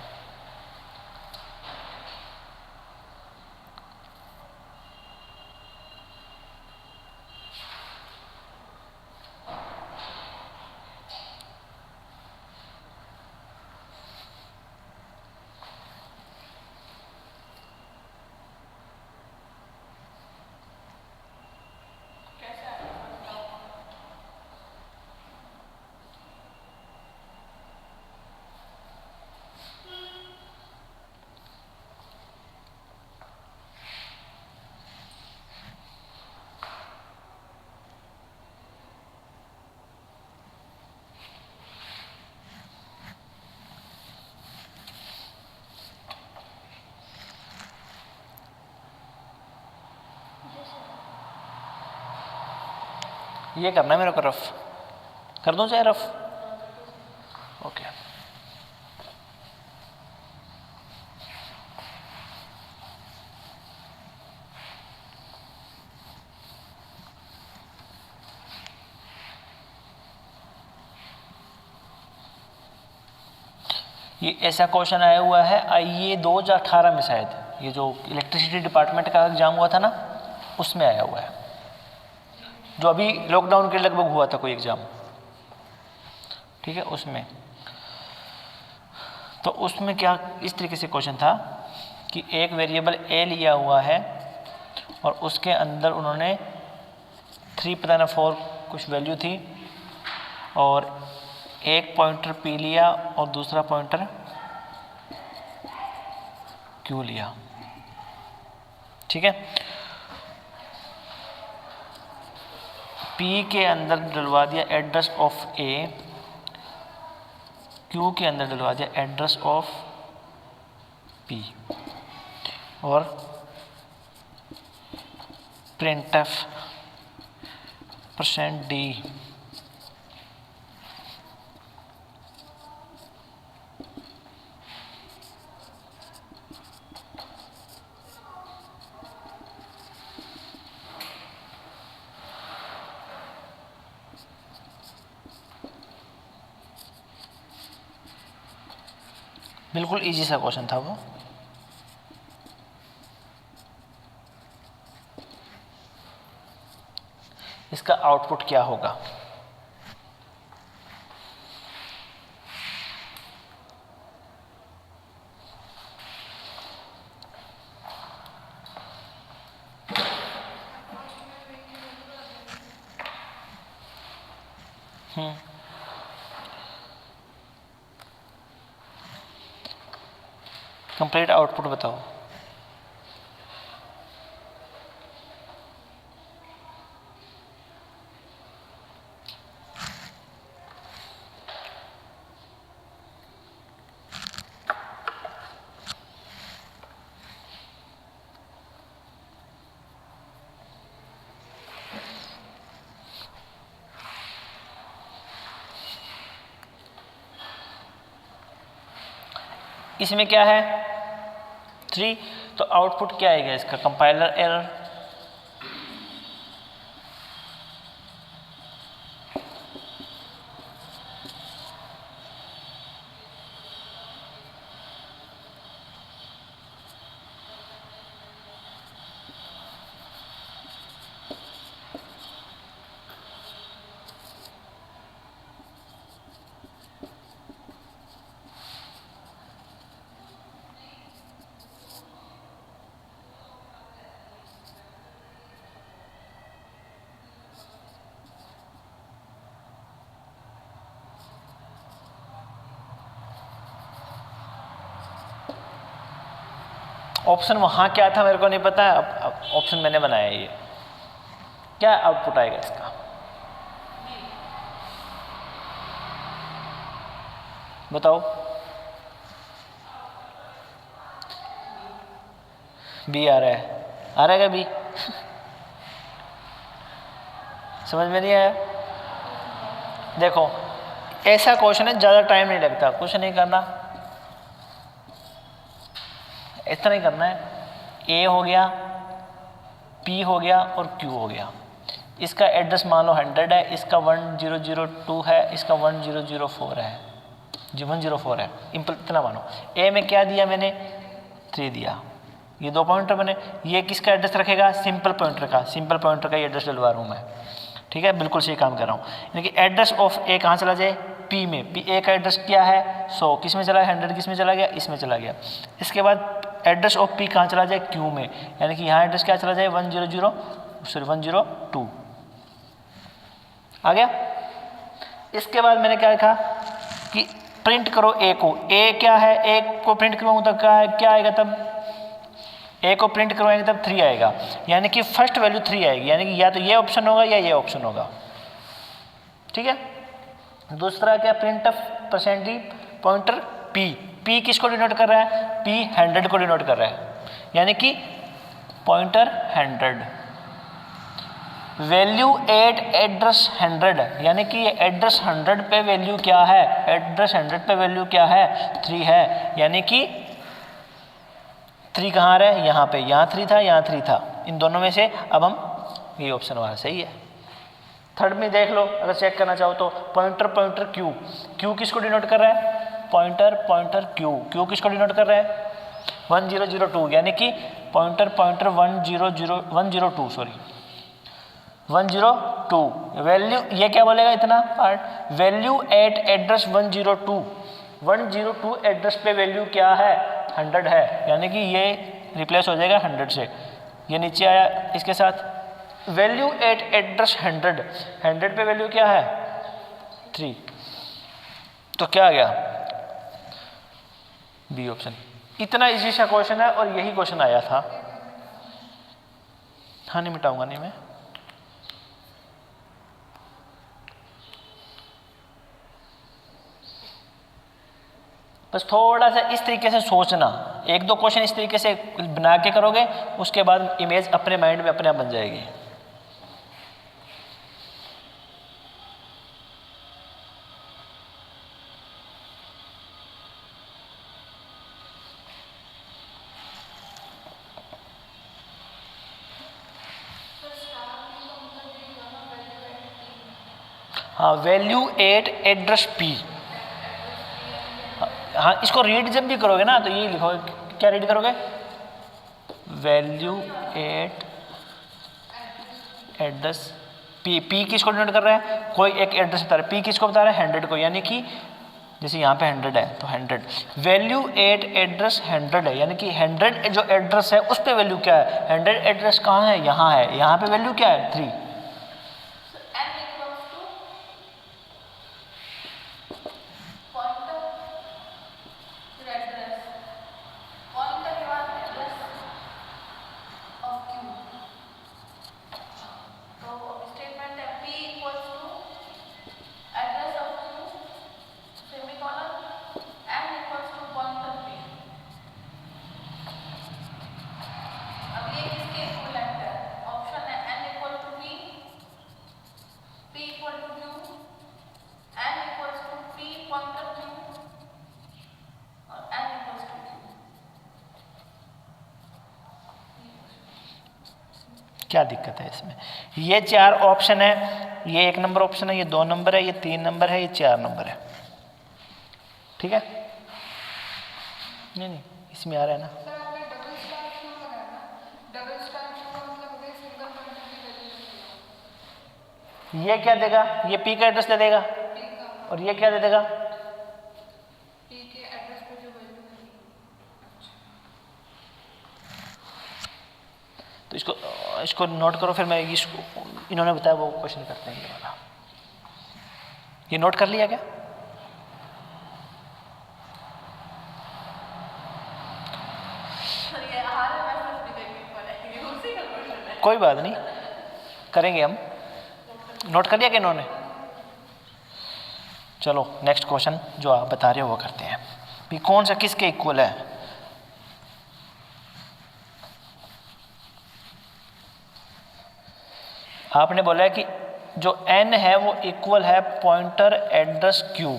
ये करना है मेरे को, रफ कर दूं चाहे रफ, ओके। ये ऐसा क्वेश्चन आया हुआ है आइए 2018 में, शायद ये जो इलेक्ट्रिसिटी डिपार्टमेंट का एग्जाम हुआ था ना, उसमें आया हुआ है, जो अभी लॉकडाउन के लगभग हुआ था कोई एग्ज़ाम, ठीक है। उसमें तो उसमें क्या इस तरीके से क्वेश्चन था कि एक वेरिएबल ए लिया हुआ है और उसके अंदर उन्होंने 3 पता ना 4 कुछ वैल्यू थी, और एक पॉइंटर पी लिया और दूसरा पॉइंटर क्यू लिया, ठीक है। P के अंदर डलवा दिया एड्रेस ऑफ A, Q के अंदर डलवा दिया एड्रेस ऑफ P, और printf %d बिल्कुल इजी सा क्वेश्चन था वो। इसका आउटपुट क्या होगा? कंप्लीट आउटपुट बताओ। इसमें क्या है 3, तो आउटपुट क्या आएगा इसका? Compiler error. ऑप्शन वहाँ क्या था मेरे को नहीं पता, अब ऑप्शन मैंने बनाया है। ये क्या आउटपुट आएगा इसका? बताओ। बी आ रहा है, आ रहा है क्या बी? समझ में नहीं आया? देखो ऐसा क्वेश्चन है, ज़्यादा टाइम नहीं लगता, कुछ नहीं करना, इतना ही करना है। ए हो गया, पी हो गया और क्यू हो गया। इसका एड्रेस मान लो 100 है, इसका 1002 है, इसका 1004 है, जी 104 है, इतना मानो। ए में क्या दिया मैंने? 3 दिया। ये 2 पॉइंटर बने। ये किसका एड्रेस रखेगा? सिंपल पॉइंटर का। सिंपल पॉइंटर का ये एड्रेस डलवा रहा हूँ मैं, ठीक है, बिल्कुल सही काम कर रहा हूँ। यानी कि एड्रेस ऑफ ए कहाँ चला जाए? पी में। पी ए का एड्रेस क्या है? 100, किस में चला गया? 100 किस में चला गया? इसमें चला गया। इसके बाद एड्रेस ऑफ पी कहाँ चला जाए? क्यू में। यानी कि यहाँ एड्रेस क्या चला जाए? 102 आ गया। इसके बाद मैंने क्या लिखा कि प्रिंट करो ए को। ए क्या है? ए को प्रिंट करवाऊँ तो क्या आएगा तब? ए को प्रिंट करवाएंगे तब 3 आएगा, यानी कि फर्स्ट वैल्यू 3 आएगी, यानी कि या तो ये ऑप्शन होगा या ये ऑप्शन होगा, ठीक है। दूसरा क्या? Print %d pointer P. P किसको डिनोट कर रहा है? पी 100 को डिनोट कर रहा है, यानी कि पॉइंटर 100। वैल्यू एट एड्रेस 100, यानी कि ये एड्रेस 100 पे वैल्यू क्या है? एड्रेस 100 पे वैल्यू क्या है? 3 है, यानी कि 3 कहाँ आ रहा है? यहाँ पे। यहाँ 3 था, यहाँ 3 था, इन दोनों में से अब हम ये ऑप्शन हमारा सही है। थर्ड में देख लो, अगर चेक करना चाहो तो पॉइंटर क्यू। क्यू किसको डिनोट कर रहा है? Pointer Q. क्यू किसको डिनोट कर रहा है? 1002, यानी कि पॉइंटर 102। वैल्यू ये क्या बोलेगा? इतना part value eight address 102 address पे वैल्यू क्या है? 100 है, यानी कि ये रिप्लेस हो जाएगा 100 से। ये नीचे आया इसके साथ। वैल्यू एट एड्रेस 100 पे वैल्यू क्या है? 3, तो क्या आ गया? B option. इतना इजी सा क्वेश्चन है और यही क्वेश्चन आया था। हाँ, नहीं मिटाऊंगा नहीं मैं। बस थोड़ा सा इस तरीके से सोचना, एक दो क्वेश्चन इस तरीके से बना के करोगे, उसके बाद इमेज अपने माइंड में अपने आप बन जाएगी। हाँ, वैल्यू एट एड्रेस पी। हाँ, इसको रीड जब भी करोगे ना तो ये लिखोगे, क्या रीड करोगे, value eight address P. P किसको डिनोट कर रहा है, कोई एक एड्रेस बता रहा है, पी किसको बता रहा है, 100 को, यानी कि जैसे यहाँ पे 100 है तो 100, वैल्यू एट एड्रेस 100 है, यानी कि 100 जो एड्रेस है उस पे वैल्यू क्या है, 100 एड्रेस कहाँ है, यहाँ है, यहाँ पे वैल्यू क्या है 3। क्या दिक्कत है इसमें, ये 4 ऑप्शन है, ये 1 नंबर ऑप्शन है, ये 2 नंबर है, ये 3 नंबर है, ये 4 नंबर है, ठीक है। नहीं इसमें आ रहा है ना। सर आपने डबल स्टार क्यों लगाया, डबल स्टार का मतलब होता है सिंगल पॉइंटर की वैल्यू। ये क्या देगा, ये पी का एड्रेस दे देगा, पी का, और ये क्या दे देगा, पी के एड्रेस पे जो वैल्यू है। तो इसको नोट करो, फिर मैं इसको इन्होंने बताया वो क्वेश्चन करते हैं ये वाला। ये नोट कर लिया क्या, कोई बात नहीं, करेंगे हम, नोट कर लिया क्या इन्होंने। चलो नेक्स्ट क्वेश्चन जो आप बता रहे हो वो करते हैं। भी कौन सा किसके इक्वल है, आपने बोला है कि जो n है वो इक्वल है पॉइंटर एड्रेस q,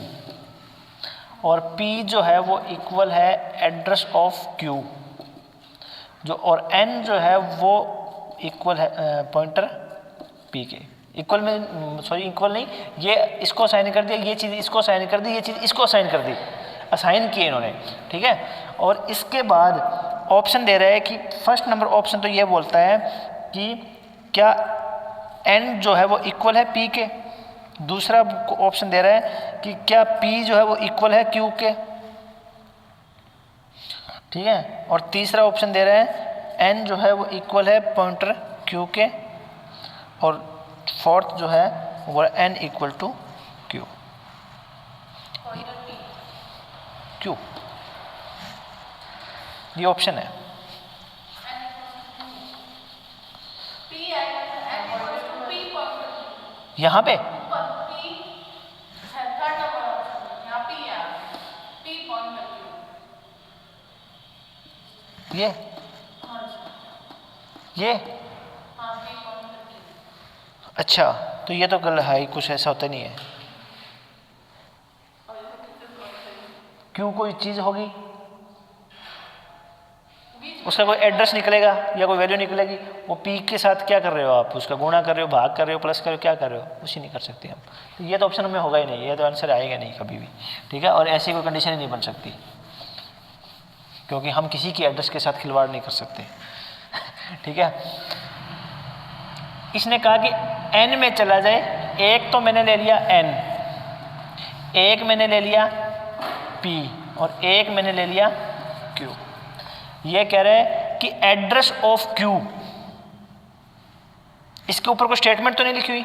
और p जो है वो इक्वल है एड्रेस ऑफ q, जो और n जो है वो इक्वल है पॉइंटर p के। इक्वल में सॉरी इक्वल नहीं, ये इसको असाइन कर दिया, ये चीज़ इसको असाइन कर दी, ये चीज़ इसको असाइन कर दी, असाइन किए इन्होंने, ठीक है। और इसके बाद ऑप्शन दे रहा है कि फर्स्ट नंबर ऑप्शन तो ये बोलता है कि क्या n जो है वो इक्वल है p के, दूसरा ऑप्शन दे रहा है कि क्या p जो है वो इक्वल है q के, ठीक है। और तीसरा ऑप्शन दे रहा है n जो है वो इक्वल है पॉइंटर q के, और फोर्थ जो है वो n equal to q। q ये ऑप्शन है, यहाँ पे ये अच्छा, तो ये तो गलत है, कुछ ऐसा होता नहीं है। क्यों कोई चीज़ होगी, उसका कोई एड्रेस निकलेगा या कोई वैल्यू निकलेगी, वो पी के साथ क्या कर रहे हो आप, उसका गुणा कर रहे हो, भाग कर रहे हो, प्लस कर रहे हो, क्या कर रहे हो, कुछ ही नहीं कर सकते हम। तो ये तो ऑप्शन में होगा ही नहीं, ये तो आंसर आएगा नहीं कभी भी, ठीक है। और ऐसी कोई कंडीशन ही नहीं बन सकती, क्योंकि हम किसी की एड्रेस के साथ खिलवाड़ नहीं कर सकते ठीक है। इसने कहा कि n में चला जाए, एक तो मैंने ले लिया n, एक मैंने ले लिया p, और एक मैंने ले लिया q। ये कह रहे हैं कि एड्रेस ऑफ q, इसके ऊपर कोई स्टेटमेंट तो नहीं लिखी हुई,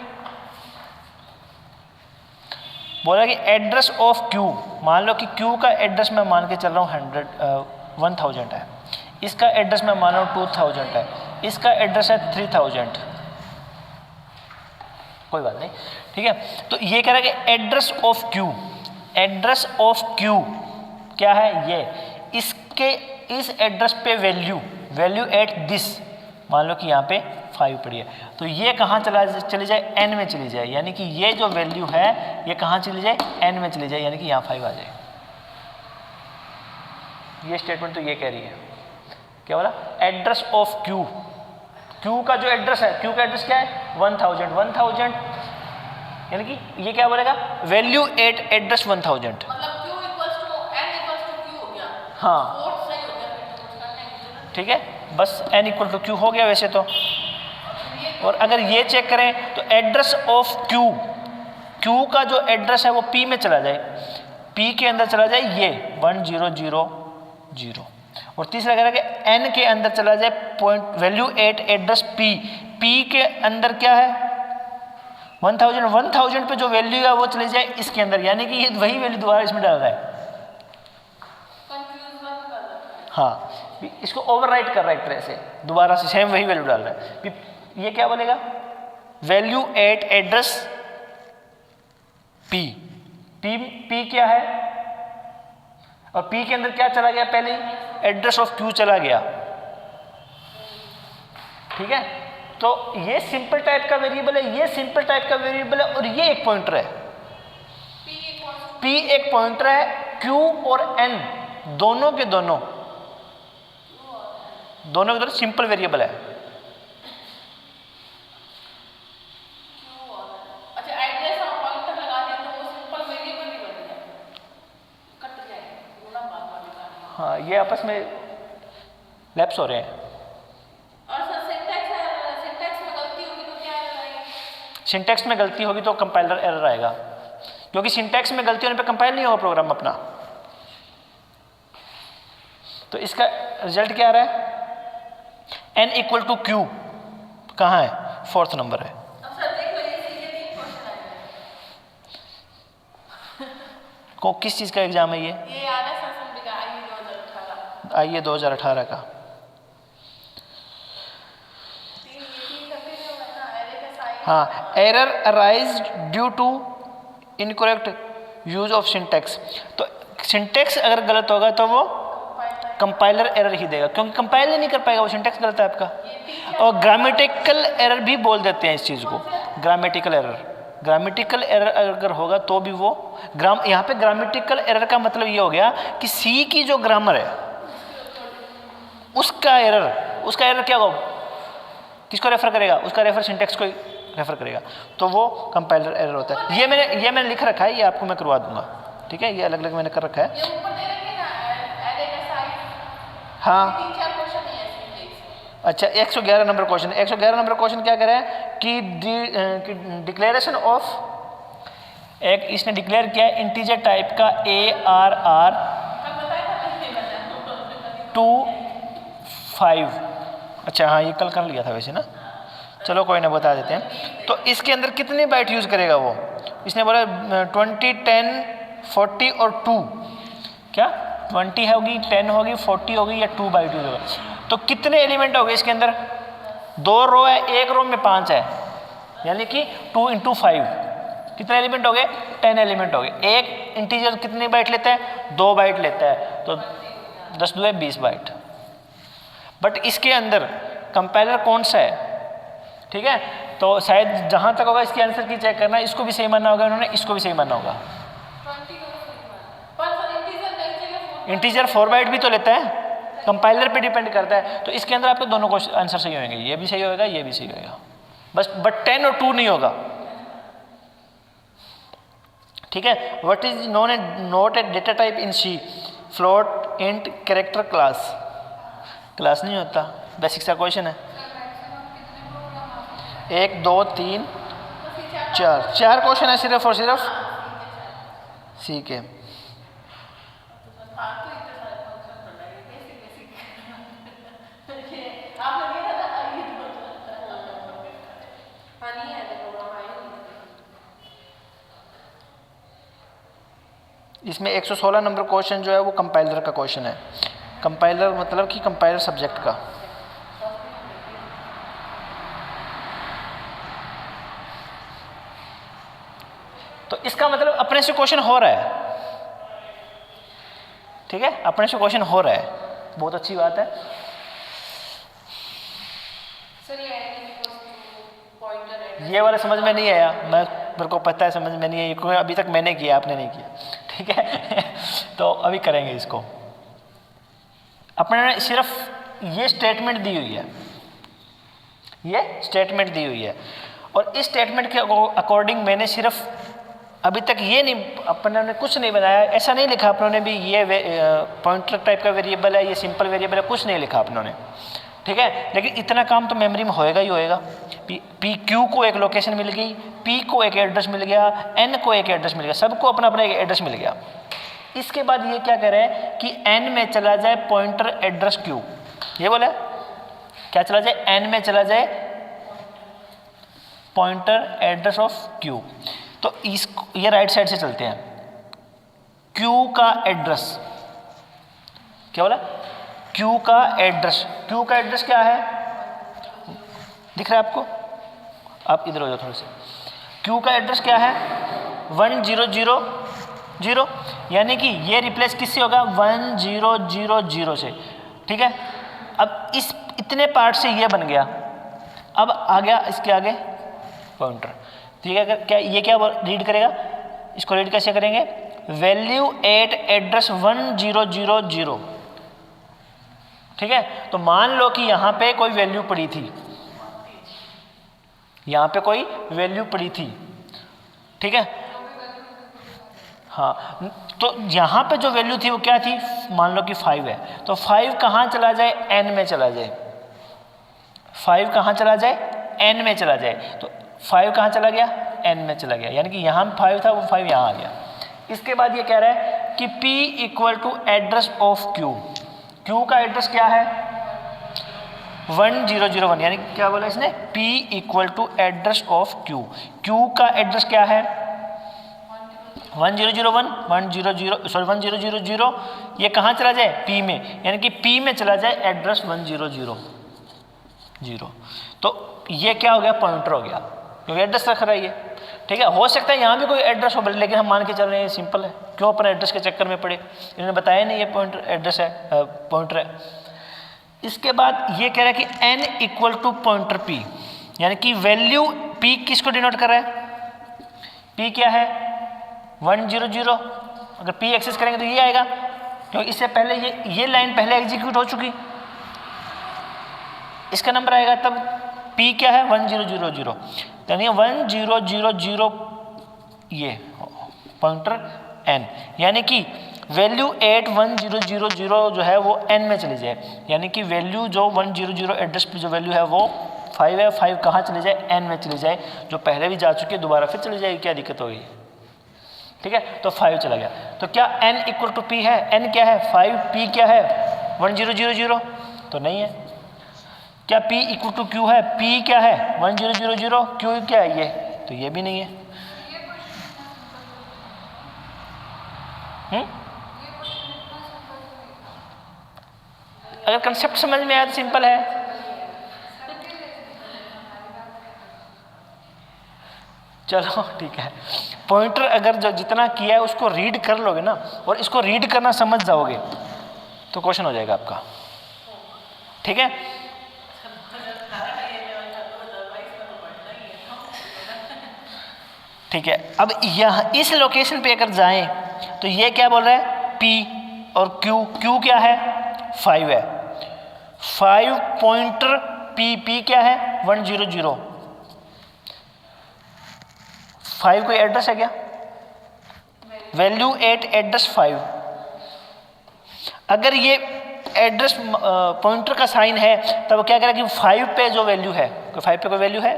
बोला कि एड्रेस ऑफ q, मान लो कि q का एड्रेस मैं मान के चल रहा हूँ 1000 है, इसका एड्रेस मैं मान रहा हूँ 2000 है, इसका एड्रेस है 3000, कोई बात नहीं, ठीक है। तो ये कह रहा है कि address of q, address of q क्या है ये, इसके इस एड्रेस पे वैल्यू एट दिस, मान लो कि यहाँ पे 5 पड़ी है, तो ये कहाँ चली जाए, n में चली जाए, यानी कि ये जो वैल्यू है ये कहाँ चली जाए, n में चली जाए, यानी कि यहाँ 5 आ जाए। ये स्टेटमेंट तो ये कह रही है, क्या बोला, एड्रेस ऑफ क्यू का जो एड्रेस है, क्यू का एड्रेस क्या है 1000, यानी कि ये क्या बोलेगा, वैल्यू एट एड्रेस 1000। मतलब q equals to n equals to q हो गया। हाँ फोर्थ सही हो गया, फिर तो कुछ करने की जरूरत नहीं। ठीक है, बस n इक्वल टू क्यू हो गया वैसे तो। और अगर ये चेक करें तो एड्रेस ऑफ क्यू का जो एड्रेस है वो p में चला जाए, p के अंदर चला जाए ये 1000, और तीसरा कह रहा है कि n के अंदर चला जाए point value eight address p के अंदर क्या है 1000 पे जो वैल्यू है वो चली जाए इसके अंदर, यानी कि ये वही वैल्यू दोबारा इसमें डाल रहा है। कंफ्यूज मत कर रहा है। हाँ, इसको ओवरराइट कर रहा है एक तरह से, दोबारा से सेम वही वैल्यू डाल रहा है। ये क्या बोलेगा, वैल्यू एट एड्रेस p क्या है, और p के अंदर क्या चला गया, पहले एड्रेस ऑफ q चला गया। ठीक है, तो ये सिंपल टाइप का वेरिएबल है, ये सिंपल टाइप का वेरिएबल है, और ये एक पॉइंटर है। p एक पॉइंटर है, q और n दोनों के दोनों सिंपल वेरिएबल है। अच्छा, एड्रेस और पॉइंटर लगा दिया तो वो सिंपल वेरिएबल ही बन गया, कट जाएगा गुना भाग वाली। हाँ, ये आपस में लैप्स हो रहे हैं। और सर सिंटैक्स में गलती होगी तो क्या आएगा? सिंटैक्स में गलती होगी तो कंपाइलर एरर आएगा, क्योंकि सिंटैक्स में गलती होने पे कंपाइल नहीं होगा प्रोग्राम अपना। तो इसका रिजल्ट क्या आ रहा है, n इक्वल टू क्यू कहाँ है, 4th नंबर है। अब सर देख लो, ये 3 क्वेश्चन आए हैं। किस चीज़ का एग्जाम है ये आ रहा है सर का आइए 2018 का। हाँ, error arise due to incorrect use of syntax. तो सिंटैक्स अगर गलत होगा तो वो कंपाइलर एरर ही देगा, क्योंकि कंपाइल ही नहीं कर पाएगा, वो सिंटैक्स गलत है आपका। और ग्रामेटिकल एरर भी बोल देते हैं इस चीज़ को, ग्रामेटिकल एरर अगर होगा तो भी वो यहाँ पे ग्रामेटिकल एरर का मतलब ये हो गया कि सी की जो ग्रामर है उसका एरर क्या होगा, किसको रेफर करेगा, उसका रेफर सिंटैक्स को रेफर करेगा, तो वो कंपाइलर एरर होता है। ये मैंने लिख रखा है, ये आपको मैं करवा दूंगा। ठीक है, ये अलग अलग मैंने कर रखा है। ये ऊपर दे रखे ना एरे का साइज। हाँ, 3-4 क्वेश्चन है ऐसे। अच्छा, 111 नंबर क्वेश्चन। 111 नंबर क्वेश्चन क्या कह रहा है कि डिक्लेरेशन ऑफ एक इसने डिक्लेयर किया है इंटीजर टाइप का ARR 25। अच्छा हाँ, ये कल कर लिया था वैसे ना, चलो कोई ना, बता देते हैं। तो इसके अंदर कितने बाइट यूज़ करेगा वो, इसने बोला 20, 10, 40 और 2। क्या 20 होगी, 10 होगी, 40 होगी, या 2 बाइट यूज होगा। तो कितने एलिमेंट हो गए इसके अंदर, 2 रो है, एक रो में 5 है, यानी कि 2 × 5 कितने एलिमेंट हो गए, 10 एलिमेंट हो गए। एक इंटीजर कितने बाइट लेता है, 2 बाइट लेता है, तो 10 × 2 = 20 बाइट। बट इसके अंदर कंपाइलर कौन सा है, ठीक है, तो शायद जहाँ तक होगा इसके आंसर की चेक करना, इसको भी सही मानना होगा उन्होंने, इसको भी सही मानना होगा। इंटीजर 4 बाइट भी तो लेता है, कंपाइलर पे डिपेंड करता है। तो इसके अंदर आपके दोनों क्वेश्चन आंसर सही होंगे, ये भी सही होगा, ये भी सही होगा, बट 10 और 2 नहीं होगा। ठीक है, what is known and not a data type in C, float, int, character, class नहीं होता, बेसिक सा क्वेश्चन है। 1, 2, 3, 4 क्वेश्चन है सिर्फ और सिर्फ सी के। इसमें 116 नंबर क्वेश्चन जो है वो कंपाइलर का क्वेश्चन है। कंपाइलर मतलब कि कंपाइलर सब्जेक्ट का। तो इसका मतलब अपने से क्वेश्चन हो रहा है, ठीक है, अपने से क्वेश्चन हो रहा है, बहुत अच्छी बात है। सर ये पॉइंटर है, ये वाला समझ में नहीं आया, मेरे को पता है समझ में नहीं है, क्योंकि अभी तक मैंने किया, आपने नहीं किया, ठीक है। तो अभी करेंगे इसको। अपने ने सिर्फ ये स्टेटमेंट दी हुई है, ये स्टेटमेंट दी हुई है, और इस स्टेटमेंट के अकॉर्डिंग मैंने सिर्फ अभी तक ये नहीं, अपने ने कुछ नहीं बनाया, ऐसा नहीं लिखा अपनों ने भी ये पॉइंटर टाइप का वेरिएबल है, ये सिंपल वेरिएबल है, कुछ नहीं लिखा अपनों ने, ठीक है। लेकिन इतना काम तो मेमोरी में होएगा ही होएगा। पी क्यू को एक लोकेशन मिल गई, पी को एक एड्रेस मिल गया, एन को एक एड्रेस मिल गया, सबको अपना अपना एक एड्रेस मिल गया। इसके बाद ये क्या कह रहे हैं कि एन में चला जाए पॉइंटर एड्रेस क्यू, ये बोला क्या चला जाए, एन में चला जाए पॉइंटर एड्रेस ऑफ क्यू। तो ये राइट साइड से चलते हैं, क्यू का एड्रेस, क्या बोला, क्यू का एड्रेस, क्यू का एड्रेस क्या है, दिख रहा है आपको, आप इधर हो जाओ थोड़े से। क्यू का एड्रेस क्या है 1000, यानी कि ये रिप्लेस किससे होगा 1000 से, ठीक है। अब इस इतने पार्ट से ये बन गया, अब आ गया इसके आगे पॉइंटर, ठीक है। क्या ये क्या रीड करेगा, इसको रीड कैसे करेंगे, वैल्यू एट एड्रेस 1000, ठीक है। तो मान लो कि यहाँ पे कोई वैल्यू पड़ी थी, यहाँ पे कोई वैल्यू पड़ी थी, ठीक है। हाँ, तो यहाँ पे जो वैल्यू थी वो क्या थी, मान लो कि 5 है, तो 5 कहाँ चला जाए, n में चला जाए, 5 कहाँ चला जाए, n में चला जाए, तो 5 कहाँ चला गया, n में चला गया, यानी कि यहाँ 5 था, वो 5 यहाँ आ गया। इसके बाद ये कह रहा है कि p equal to address of q, q का एड्रेस क्या है 1001, यानी क्या बोला इसने, p equal to address of q, q का एड्रेस क्या है 1000, ये कहाँ चला जाए p में, यानी कि p में चला जाए एड्रेस 1000, तो ये क्या हो गया, पॉइंटर हो गया, क्योंकि एड्रेस रख रहा है ये, ठीक है। हो सकता है यहाँ भी कोई एड्रेस हो, लेकिन हम मान के चल रहे हैं सिंपल है, क्यों अपने एड्रेस के चक्कर में पड़े, इन्होंने बताया नहीं ये पॉइंटर एड्रेस है, पॉइंटर है। इसके बाद ये कह रहा है कि n equal to pointer p, यानी कि वैल्यू p किसको डिनोट कर रहा है, p क्या है 100, अगर p एक्सेस करेंगे तो ये आएगा, क्योंकि इससे पहले ये लाइन पहले एग्जीक्यूट हो चुकी, इसका नंबर आएगा, तब p क्या है 1000, यानी 1000 ये पॉइंटर n, यानी कि वैल्यू 81000 जो है वो n में चली जाए, यानी कि वैल्यू जो 100 एड्रेस पे जो वैल्यू है वो 5 है, 5 कहाँ चली जाए, n में चली जाए, जो पहले भी जा चुकी है दोबारा फिर चली जाएगी, क्या दिक्कत होगी, ठीक है। तो 5 चला गया, तो क्या n इक्वल टू p है, n क्या है 5, p क्या है 1000, तो नहीं है। क्या p इक्वल टू q है, p क्या है 1000, q क्या है ये, तो ये भी नहीं है। अगर कंसेप्ट समझ में आया तो सिंपल है, चलो ठीक है। पॉइंटर अगर जो जितना किया है उसको रीड कर लोगे ना, और इसको रीड करना समझ जाओगे तो क्वेश्चन हो जाएगा आपका, ठीक है। ठीक है, अब यहाँ इस लोकेशन पे अगर जाएं तो ये क्या बोल रहा है P और Q क्या है 5 है, 5 पॉइंटर P क्या है 100, 5 कोई एड्रेस है क्या, वैल्यू 8 एड्रेस 5, अगर ये एड्रेस पॉइंटर का साइन है तब क्या करेगा कि 5 पे जो वैल्यू है, 5 पे कोई वैल्यू है,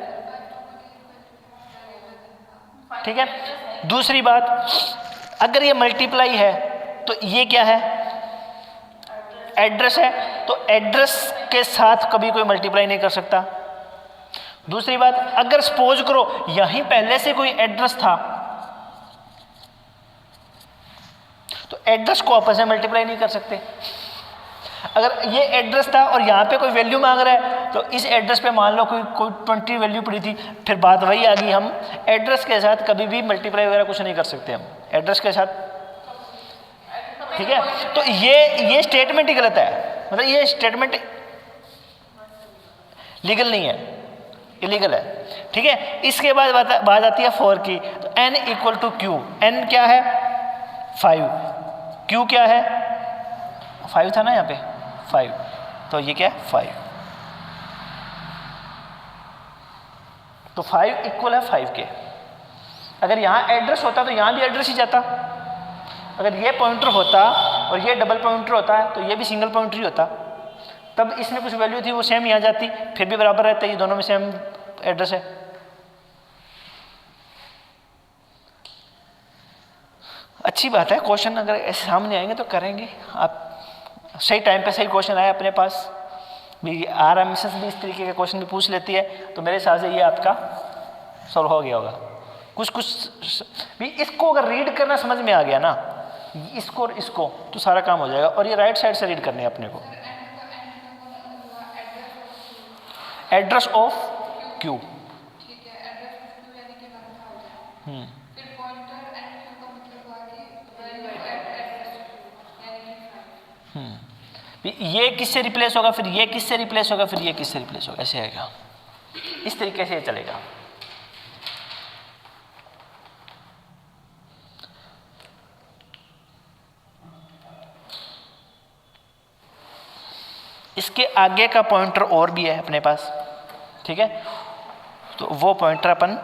ठीक है। दूसरी बात, अगर ये मल्टीप्लाई है तो ये क्या है एड्रेस है, तो एड्रेस के साथ कभी कोई मल्टीप्लाई नहीं कर सकता। दूसरी बात, अगर सपोज करो यहीं पहले से कोई एड्रेस था तो एड्रेस को आपस में मल्टीप्लाई नहीं कर सकते। अगर ये एड्रेस था और यहाँ पे कोई वैल्यू मांग रहा है तो इस एड्रेस पे मान लो कोई 20 वैल्यू पड़ी थी, फिर बात वही आ गई, हम एड्रेस के साथ कभी भी मल्टीप्लाई वगैरह कुछ नहीं कर सकते, हम एड्रेस के साथ ठीक है, तो ये स्टेटमेंट ही गलत है, मतलब ये स्टेटमेंट लीगल नहीं है, इलीगल है। ठीक है, इसके बाद बात आती है 4 की। तो n equal to Q, n क्या है 5, q क्या है 5 था ना यहाँ पे 5, तो ये क्या है 5, तो 5 इक्वल है 5 के। अगर यहाँ एड्रेस होता तो यहाँ भी एड्रेस ही जाता, अगर ये पॉइंटर होता और ये डबल पॉइंटर होता है तो ये भी सिंगल पॉइंटर ही होता, तब इसमें कुछ वैल्यू थी वो सेम यहाँ जाती, फिर भी बराबर रहता, ये दोनों में सेम एड्रेस है। अच्छी बात है, क्वेश्चन अगर ऐसे सामने आएंगे तो करेंगे आप, सही टाइम पे सही क्वेश्चन आए अपने पास भी, RMSS भी इस तरीके के क्वेश्चन भी पूछ लेती है, तो मेरे हिसाब से ये आपका सॉल्व हो गया होगा। कुछ भी इसको अगर रीड करना समझ में आ गया ना, इसको और इसको, तो सारा काम हो जाएगा। और ये राइट साइड से रीड करने हैं अपने को, एड्रेस ऑफ क्यू। ठीक है, एड्रेस ऑफ क्यू यानी कि 1000। फिर पॉइंटर एंड क्यू का मतलब हुआ कि वैल्यू एट एड्रेस क्यू यानी कि 5। ये किससे रिप्लेस होगा, फिर ये किससे रिप्लेस होगा, फिर ये किससे रिप्लेस होगा, ऐसे आएगा, इस तरीके से ये चलेगा। इसके आगे का पॉइंटर और भी है अपने पास, ठीक है, तो वो पॉइंटर अपन